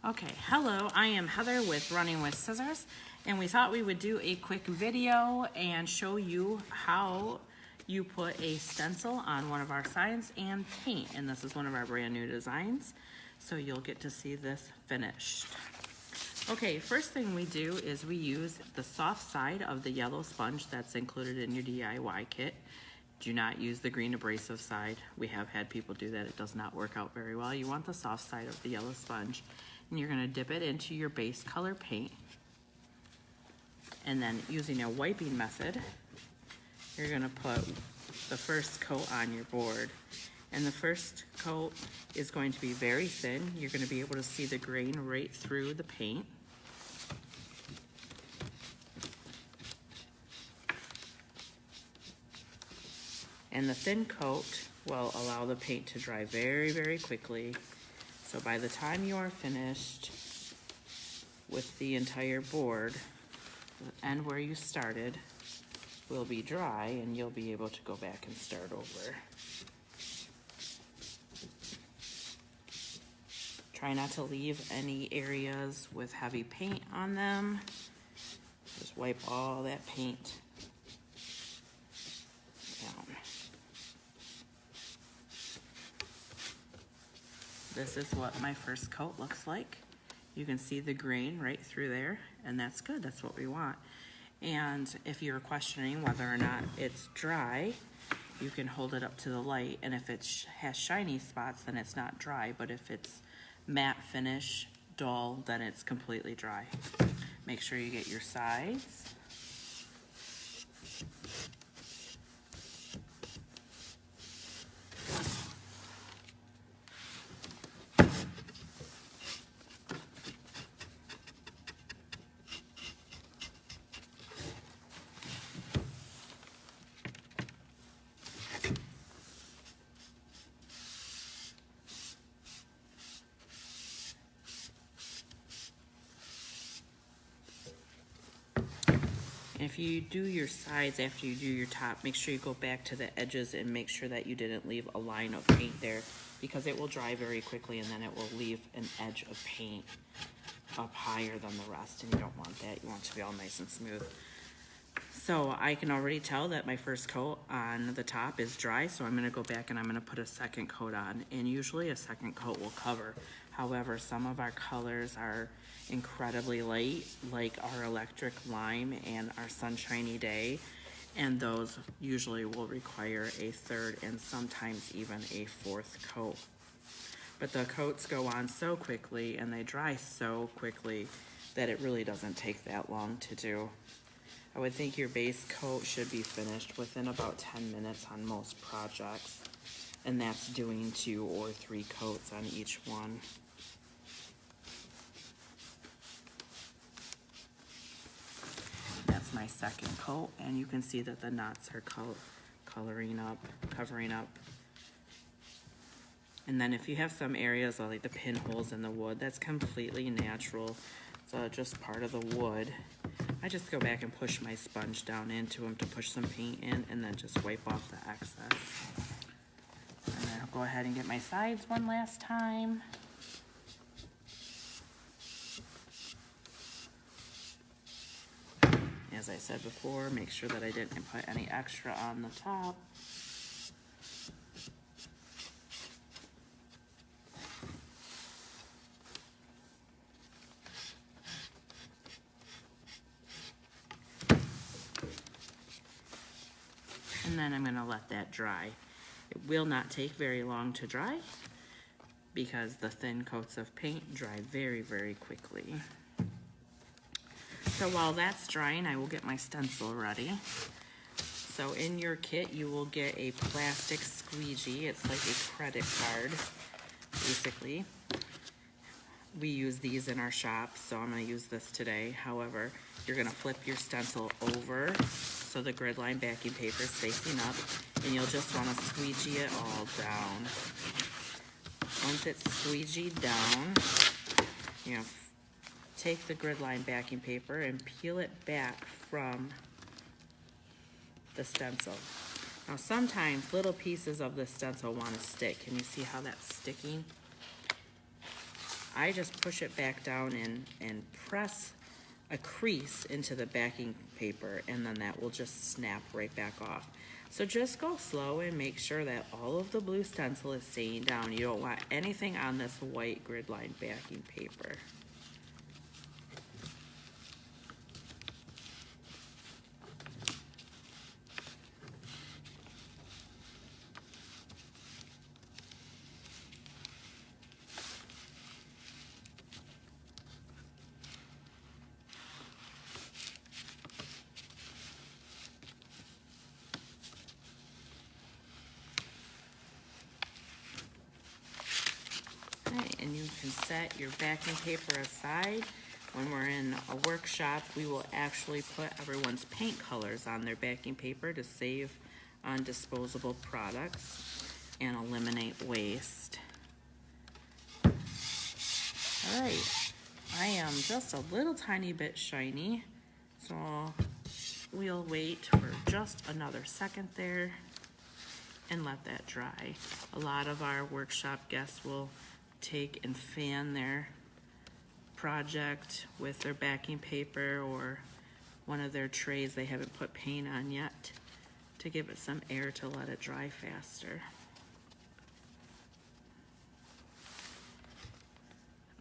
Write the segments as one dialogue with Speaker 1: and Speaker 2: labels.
Speaker 1: Okay, hello, I am Heather with Running with Scissors, and we thought we would do a quick video and show you how you put a stencil on one of our signs and paint. And this is one of our brand new designs, so you'll get to see this finished. Okay, first thing we do is we use the soft side of the yellow sponge that's included in your DIY kit. Do not use the green abrasive side. We have had people do that. It does not work out very well. You want the soft side of the yellow sponge. And you're gonna dip it into your base color paint. And then using a wiping method, you're gonna put the first coat on your board. And the first coat is going to be very thin. You're gonna be able to see the grain right through the paint. And the thin coat will allow the paint to dry very, very quickly. So by the time you are finished with the entire board, the end where you started will be dry and you'll be able to go back and start over. Try not to leave any areas with heavy paint on them. Just wipe all that paint down. This is what my first coat looks like. You can see the grain right through there, and that's good, that's what we want. And if you're questioning whether or not it's dry, you can hold it up to the light, and if it has shiny spots, then it's not dry, but if it's matte finish, dull, then it's completely dry. Make sure you get your sides. If you do your sides after you do your top, make sure you go back to the edges and make sure that you didn't leave a line of paint there, because it will dry very quickly and then it will leave an edge of paint up higher than the rest, and you don't want that. You want it to be all nice and smooth. So I can already tell that my first coat on the top is dry, so I'm gonna go back and I'm gonna put a second coat on, and usually a second coat will cover. However, some of our colors are incredibly light, like our electric lime and our sunshiny day, and those usually will require a third and sometimes even a fourth coat. But the coats go on so quickly and they dry so quickly that it really doesn't take that long to do. I would think your base coat should be finished within about 10 minutes on most projects, and that's doing 2 or 3 coats on each one. That's my second coat, and you can see that the knots are covering up. And then if you have some areas like the pinholes in the wood, that's completely natural. It's just part of the wood. I just go back and push my sponge down into them to push some paint in, and then just wipe off the excess. And then I'll go ahead and get my sides one last time. As I said before, make sure that I didn't put any extra on the top. And then I'm gonna let that dry. It will not take very long to dry because the thin coats of paint dry very, very quickly. So while that's drying, I will get my stencil ready. So in your kit, you will get a plastic squeegee. It's like a credit card, basically. We use these in our shop, so I'm gonna use this today. However, you're gonna flip your stencil over so the grid line backing paper is facing up, and you'll just wanna squeegee it all down. Once it's squeegeed down, you know, take the grid line backing paper and peel it back from the stencil. Now sometimes little pieces of the stencil want to stick. Can you see how that's sticking? I just push it back down and press a crease into the backing paper, and then that will just snap right back off. So just go slow and make sure that all of the blue stencil is staying down. You don't want anything on this white grid line backing paper. And you can set your backing paper aside. When we're in a workshop, we will actually put everyone's paint colors on their backing paper to save on disposable products and eliminate waste. All right, I am just a little tiny bit shiny, so we'll wait for just another second there and let that dry. A lot of our workshop guests will take and fan their project with their backing paper or one of their trays they haven't put paint on yet to give it some air to let it dry faster.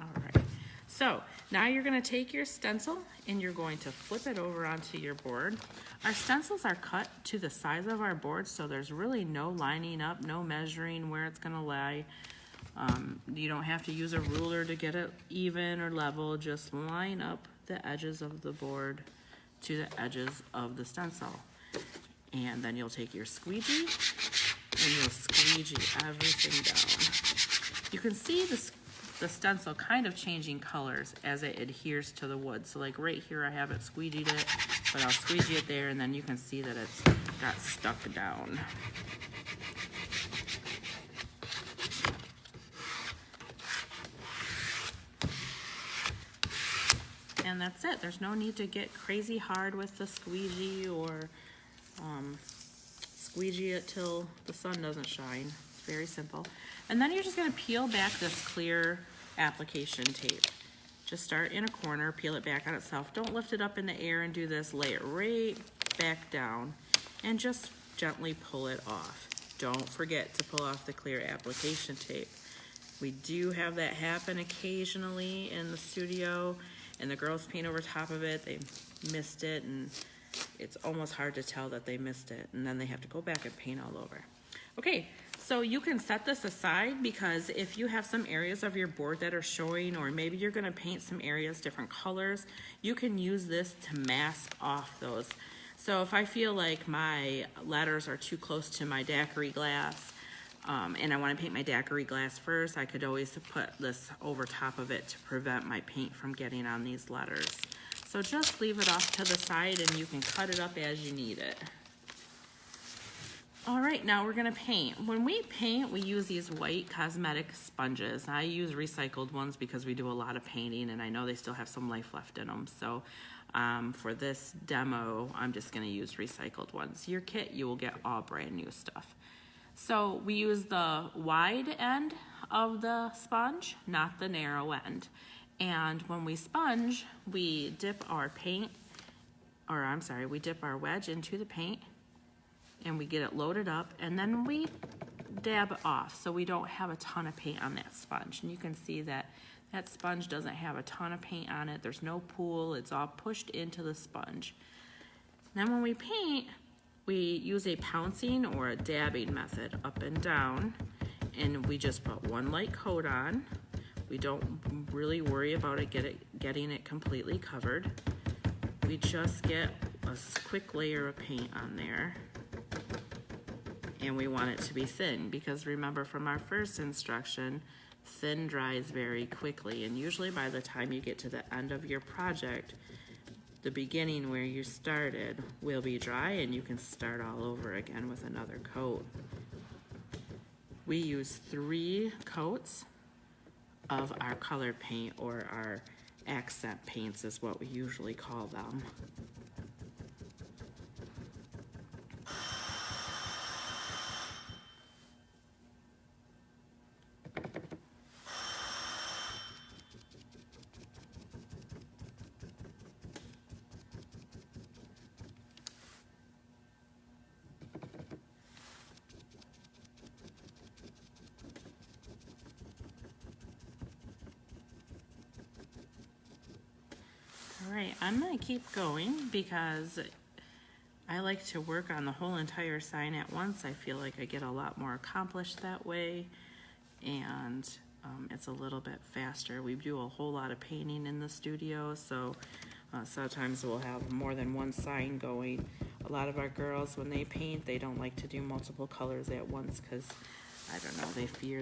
Speaker 1: All right, so now you're going to take your stencil and you're going to flip it over onto your board. Our stencils are cut to the size of our board, so there's really no lining up, no measuring where it's going to lie. You don't have to use a ruler to get it even or level. Just line up the edges of the board to the edges of the stencil. And then you'll take your squeegee and you'll squeegee everything down. You can see the stencil kind of changing colors as it adheres to the wood. So like right here I haven't squeegeed it, but I'll squeegee it there and then you can see that it's got stuck down. And that's it. There's no need to get crazy hard with the squeegee or squeegee it till the sun doesn't shine. It's very simple. And then you're just going to peel back this clear application tape. Just start in a corner, peel it back on itself. Don't lift it up in the air and do this. Lay it right back down and just gently pull it off. Don't forget to pull off the clear application tape. We do have that happen occasionally in the studio, and the girls paint over top of it. They missed it, and it's almost hard to tell that they missed it, and then they have to go back and paint all over. Okay, so you can set this aside because if you have some areas of your board that are showing, or maybe you're gonna paint some areas different colors, you can use this to mask off those. So if I feel like my letters are too close to my daiquiri glass, and I want to paint my daiquiri glass first, I could always put this over top of it to prevent my paint from getting on these letters. So just leave it off to the side and you can cut it up as you need it. All right, now we're gonna paint. When we paint, we use these white cosmetic sponges. I use recycled ones because we do a lot of painting and I know they still have some life left in them. So for this demo, I'm just gonna use recycled ones. Your kit, you will get all brand new stuff. So we use the wide end of the sponge, not the narrow end. And when we sponge, we dip our paint, or I'm sorry, we dip our wedge into the paint and we get it loaded up and then we dab it off so we don't have a ton of paint on that sponge. And you can see that that sponge doesn't have a ton of paint on it. There's no pool, it's all pushed into the sponge. Then when we paint, we use a pouncing or a dabbing method up and down, and we just put one light coat on. We don't really worry about it getting it completely covered. We just get a quick layer of paint on there, and we want it to be thin because remember from our first instruction, thin dries very quickly, and usually by the time you get to the end of your project, the beginning where you started will be dry and you can start all over again with another coat. We use 3 coats of our colored paint, or our accent paints is what we usually call them. right, I'm gonna keep going because I like to work on the whole entire sign at once. I feel like I get a lot more accomplished that way, and it's a little bit faster. We do a whole lot of painting in the studio, so sometimes we'll have more than one sign going. A lot of our girls, when they paint, they don't like to do multiple colors at once because, I don't know, they fear